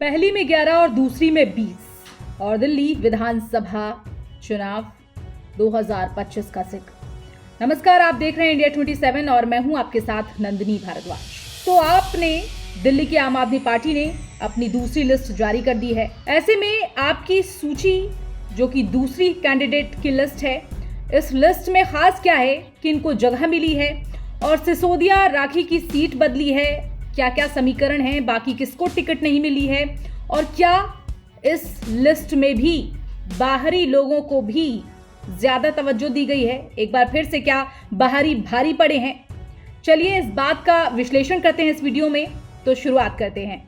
पहली में 11 और दूसरी में 20 और दिल्ली विधानसभा चुनाव 2025 का जिक्र। नमस्कार, आप देख रहे हैं इंडिया 27 और मैं हूं आपके साथ नंदिनी भारद्वाज। तो आपने दिल्ली की आम आदमी पार्टी ने अपनी दूसरी लिस्ट जारी कर दी है। ऐसे में आपकी सूची जो कि दूसरी कैंडिडेट की लिस्ट है, इस लिस्ट में खास क्या है कि इनको जगह मिली है और सिसोदिया राखी की सीट बदली है, क्या क्या समीकरण हैं, बाकी किसको टिकट नहीं मिली है और क्या इस लिस्ट में भी बाहरी लोगों को भी ज्यादा तवज्जो दी गई है। एक बार फिर से क्या बाहरी भारी पड़े हैं, चलिए इस बात का विश्लेषण करते हैं इस वीडियो में। तो शुरुआत करते हैं।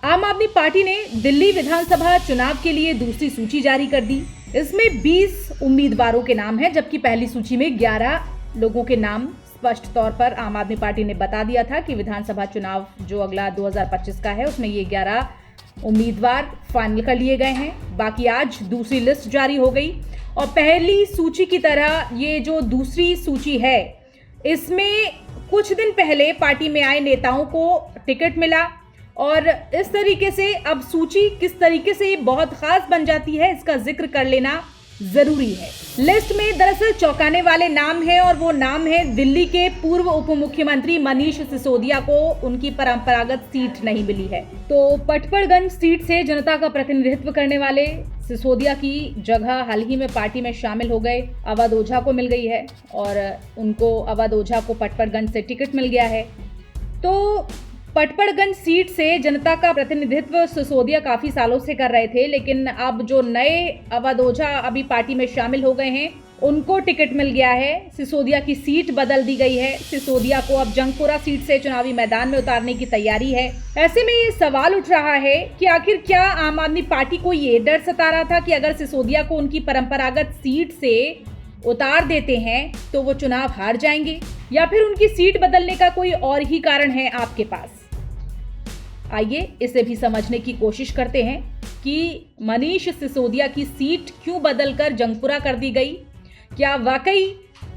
आम आदमी पार्टी ने दिल्ली विधानसभा चुनाव के लिए दूसरी सूची जारी कर दी। इसमें 20 उम्मीदवारों के नाम हैं, जबकि पहली सूची में 11 लोगों के नाम स्पष्ट तौर पर आम आदमी पार्टी ने बता दिया था कि विधानसभा चुनाव जो अगला 2025 का है उसमें ये 11 उम्मीदवार फाइनल कर लिए गए हैं। बाकी आज दूसरी लिस्ट जारी हो गई और पहली सूची की तरह ये जो दूसरी सूची है, इसमें कुछ दिन पहले पार्टी में आए नेताओं को टिकट मिला और इस तरीके से अब सूची किस तरीके से बहुत खास बन जाती है, इसका जिक्र कर लेना जरूरी है। लिस्ट में दरअसल चौंकाने वाले नाम है और वो नाम है दिल्ली के पूर्व उप मुख्यमंत्री मनीष सिसोदिया को उनकी परंपरागत सीट नहीं मिली है। तो पटपड़गंज सीट से जनता का प्रतिनिधित्व करने वाले सिसोदिया की जगह हाल ही में पार्टी में शामिल हो गए अवध ओझा को मिल गई है और उनको अवध ओझा को पटपड़गंज से टिकट मिल गया है। तो पटपड़गंज सीट से जनता का प्रतिनिधित्व सिसोदिया काफी सालों से कर रहे थे, लेकिन अब जो नए अवध ओझा अभी पार्टी में शामिल हो गए हैं उनको टिकट मिल गया है। सिसोदिया की सीट बदल दी गई है। सिसोदिया को अब जंगपुरा सीट से चुनावी मैदान में उतारने की तैयारी है। ऐसे में ये सवाल उठ रहा है कि आखिर क्या आम आदमी पार्टी को ये डर सता रहा था कि अगर सिसोदिया को उनकी परंपरागत सीट से उतार देते हैं तो वो चुनाव हार जाएंगे, या फिर उनकी सीट बदलने का कोई और ही कारण है आपके पास। आइए इसे भी समझने की कोशिश करते हैं कि मनीष सिसोदिया की सीट क्यों बदलकर जंगपुरा कर दी गई। क्या वाकई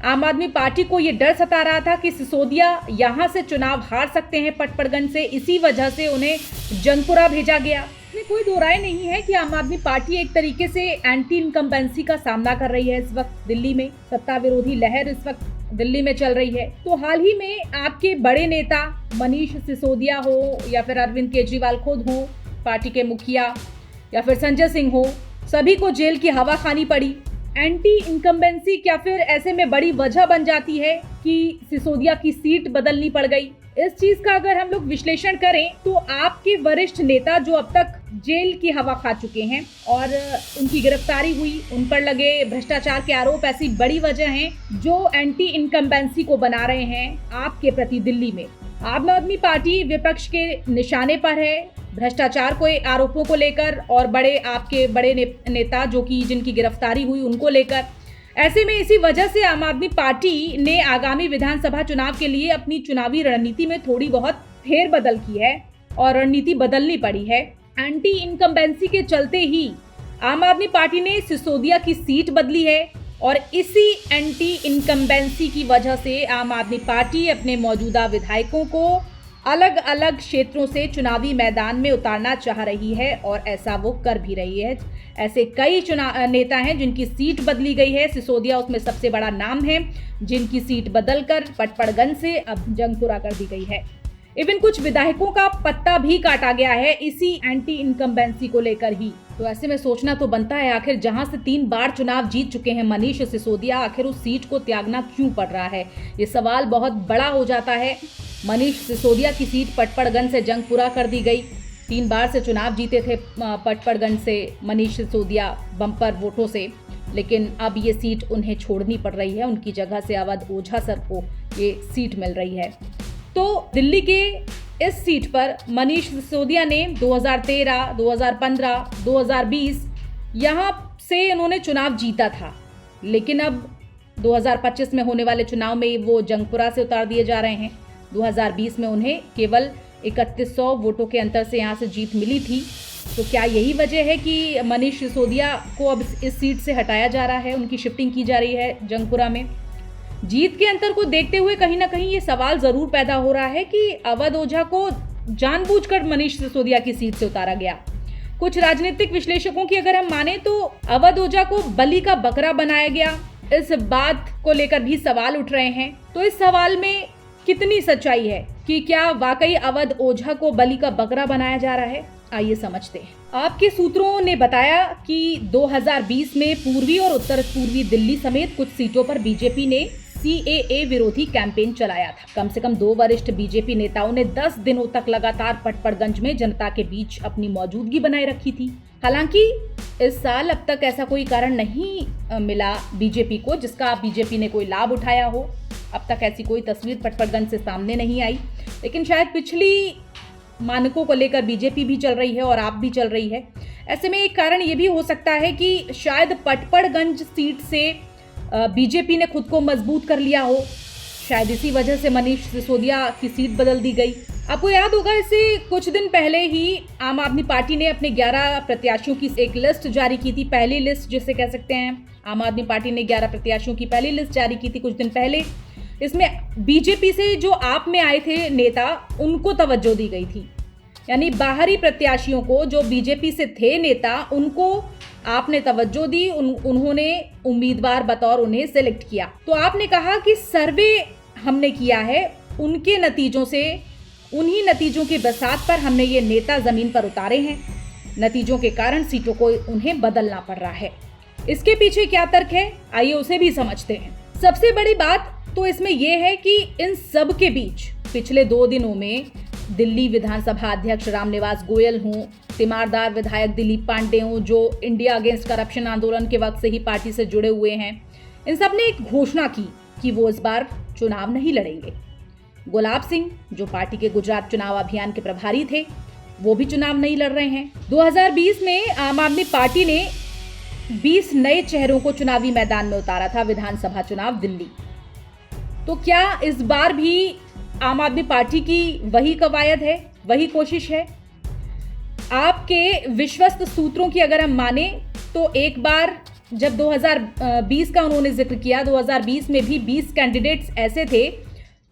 आम आदमी पार्टी को ये डर सता रहा था कि सिसोदिया यहां से चुनाव हार सकते हैं पटपड़गंज से, इसी वजह से उन्हें जंगपुरा भेजा गया। इसमें कोई दो राय नहीं है कि आम आदमी पार्टी एक तरीके से एंटी इनकम्बेंसी का सामना कर रही है। इस वक्त दिल्ली में सत्ता विरोधी लहर इस वक्त दिल्ली में चल रही है। तो हाल ही में आपके बड़े नेता मनीष सिसोदिया हो या फिर अरविंद केजरीवाल खुद हो, पार्टी के मुखिया, या फिर संजय सिंह हो, सभी को जेल की हवा खानी पड़ी। एंटी इनकम्बेंसी क्या फिर ऐसे में बड़ी वजह बन जाती है कि सिसोदिया की सीट बदलनी पड़ गई। इस चीज का अगर हम लोग विश्लेषण करें तो आपके वरिष्ठ नेता जो अब तक जेल की हवा खा चुके हैं और उनकी गिरफ्तारी हुई, उन पर लगे भ्रष्टाचार के आरोप ऐसी बड़ी वजह हैं जो एंटी इनकम्बेंसी को बना रहे हैं आपके प्रति दिल्ली में। आम आदमी पार्टी विपक्ष के निशाने पर है भ्रष्टाचार को आरोपों को लेकर और आपके बड़े नेता जो कि जिनकी गिरफ्तारी हुई उनको लेकर। ऐसे में इसी वजह से आम आदमी पार्टी ने आगामी विधानसभा चुनाव के लिए अपनी चुनावी रणनीति में थोड़ी बहुत फेरबदल की है और रणनीति बदलनी पड़ी है। एंटी इनकम्बेंसी के चलते ही आम आदमी पार्टी ने सिसोदिया की सीट बदली है और इसी एंटी इनकम्बेंसी की वजह से आम आदमी पार्टी अपने मौजूदा विधायकों को अलग अलग क्षेत्रों से चुनावी मैदान में उतारना चाह रही है और ऐसा वो कर भी रही है। ऐसे कई नेता हैं जिनकी सीट बदली गई है। सिसोदिया उसमें सबसे बड़ा नाम है जिनकी सीट बदलकर पटपड़गंज से अब जंगपुरा कर दी गई है। इवन कुछ विधायकों का पत्ता भी काटा गया है इसी एंटी इनकम्बेंसी को लेकर ही। तो ऐसे में सोचना तो बनता है आखिर जहां से 3 बार चुनाव जीत चुके हैं मनीष सिसोदिया, आखिर उस सीट को त्यागना क्यों पड़ रहा है। ये सवाल बहुत बड़ा हो जाता है। मनीष सिसोदिया की सीट पटपड़गंज से जंगपुरा कर दी गई। 3 बार से चुनाव जीते थे पटपड़गंज से मनीष सिसोदिया बम्पर वोटों से, लेकिन अब ये सीट उन्हें छोड़नी पड़ रही है। उनकी जगह से अवध ओझा सर को ये सीट मिल रही है। तो दिल्ली के इस सीट पर मनीष सिसोदिया ने 2013, 2015, 2020 यहाँ से इन्होंने चुनाव जीता था, लेकिन अब 2025 में होने वाले चुनाव में वो जंगपुरा से उतार दिए जा रहे हैं। 2020 में उन्हें केवल 3100 वोटों के अंतर से यहाँ से जीत मिली थी। तो क्या यही वजह है कि मनीष सिसोदिया को अब इस सीट से हटाया जा रहा है, उनकी शिफ्टिंग की जा रही है जंगपुरा में? जीत के अंतर को देखते हुए कहीं ना कहीं ये सवाल जरूर पैदा हो रहा है कि अवध ओझा को जानबूझकर मनीष सिसोदिया की सीट से उतारा गया। कुछ राजनीतिक विश्लेषकों की अगर हम माने तो अवध ओझा को बलि का बकरा बनाया गया, इस बात को लेकर भी सवाल उठ रहे हैं। तो इस सवाल में कितनी सच्चाई है कि क्या वाकई अवध ओझा को बलि का बकरा बनाया जा रहा है? आइए समझते हैं। आपके सूत्रों ने बताया कि 2020 में पूर्वी और उत्तर पूर्वी दिल्ली समेत कुछ सीटों पर बीजेपी ने CAA विरोधी कैंपेन चलाया था। कम से कम 2 वरिष्ठ बीजेपी नेताओं ने 10 दिनों तक लगातार पटपड़गंज में जनता के बीच अपनी मौजूदगी बनाए रखी थी। हालांकि इस साल अब तक ऐसा कोई कारण नहीं मिला बीजेपी को जिसका बीजेपी ने कोई लाभ उठाया हो। अब तक ऐसी कोई तस्वीर पटपड़गंज से सामने नहीं आई, लेकिन शायद पिछली मानकों को लेकर बीजेपी भी चल रही है और आप भी चल रही है। ऐसे में एक कारण ये भी हो सकता है कि शायद पटपड़गंज सीट से बीजेपी ने खुद को मजबूत कर लिया हो। शायद इसी वजह से मनीष सिसोदिया की सीट बदल दी गई। आपको याद होगा, इससे कुछ दिन पहले ही आम आदमी पार्टी ने अपने 11 प्रत्याशियों की एक लिस्ट जारी की थी, पहली लिस्ट जिसे कह सकते हैं। आम आदमी पार्टी ने 11 प्रत्याशियों की पहली लिस्ट जारी की थी कुछ दिन पहले। इसमें बीजेपी से जो आप में आए थे नेता, उनको तवज्जो दी गई थी, यानी बाहरी प्रत्याशियों को जो बीजेपी से थे नेता, उनको आपने तवज्जो दी, उन्होंने उम्मीदवार बतौर उन्हें सिलेक्ट किया। तो आपने कहा कि सर्वे हमने किया है, उनके नतीजों से, उन्हीं नतीजों के बसात पर हमने ये नेता जमीन पर उतारे हैं। नतीजों के कारण सीटों को उन्हें बदलना पड़ रहा है। इसके पीछे क्या तर्क है, आइए उसे भी समझते हैं। सबसे बड़ी बात तो इसमें यह है कि इन सब के बीच पिछले 2 दिनों में दिल्ली विधानसभा अध्यक्ष रामनिवास गोयल हों, तीमारदार विधायक दिलीप पांडे हों, जो इंडिया अगेंस्ट करप्शन आंदोलन के वक्त से ही पार्टी से जुड़े हुए हैं, इन सब ने एक घोषणा की कि वो इस बार चुनाव नहीं लड़ेंगे। गुलाब सिंह, जो पार्टी के गुजरात चुनाव अभियान के प्रभारी थे, वो भी चुनाव नहीं लड़ रहे हैं। 2020 में आम आदमी पार्टी ने 20 नए चेहरों को चुनावी मैदान में उतारा था विधानसभा चुनाव दिल्ली। तो क्या इस बार भी आम आदमी पार्टी की वही कवायद है, वही कोशिश है? आपके विश्वस्त सूत्रों की अगर हम माने तो एक बार जब 2020 का उन्होंने जिक्र किया, 2020 में भी 20 कैंडिडेट्स ऐसे थे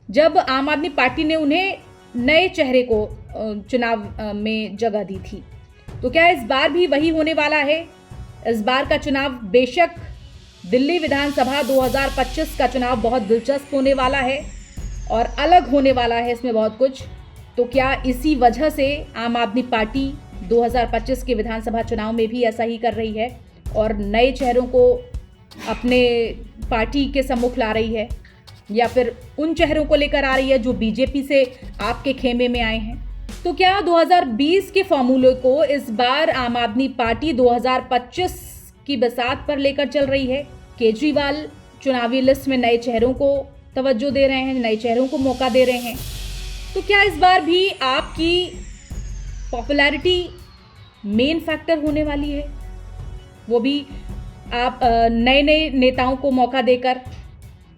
जब आम आदमी पार्टी ने उन्हें नए चेहरे को चुनाव में जगह दी थी। तो क्या इस बार भी वही होने वाला है? इस बार का चुनाव, बेशक दिल्ली विधानसभा 2025 का चुनाव बहुत दिलचस्प होने वाला है और अलग होने वाला है इसमें बहुत कुछ। तो क्या इसी वजह से आम आदमी पार्टी 2025 के विधानसभा चुनाव में भी ऐसा ही कर रही है और नए चेहरों को अपने पार्टी के सम्मुख ला रही है, या फिर उन चेहरों को लेकर आ रही है जो बीजेपी से आपके खेमे में आए हैं? तो क्या 2020 के फॉर्मूले को इस बार आम आदमी पार्टी 2025 की बसात पर लेकर चल रही है? केजरीवाल चुनावी लिस्ट में नए चेहरों को तवज्जो दे रहे हैं, नए चेहरों को मौका दे रहे हैं। तो क्या इस बार भी आपकी पॉपुलैरिटी मेन फैक्टर होने वाली है? वो भी आप नए नए नेताओं को मौका देकर,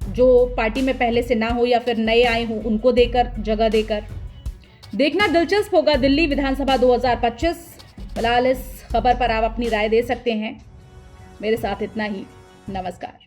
जो पार्टी में पहले से ना हो या फिर नए आए हों उनको देकर, जगह देकर। देखना दिलचस्प होगा दिल्ली विधानसभा 2025। फिलहाल इस खबर पर आप अपनी राय दे सकते हैं। मेरे साथ इतना ही। नमस्कार।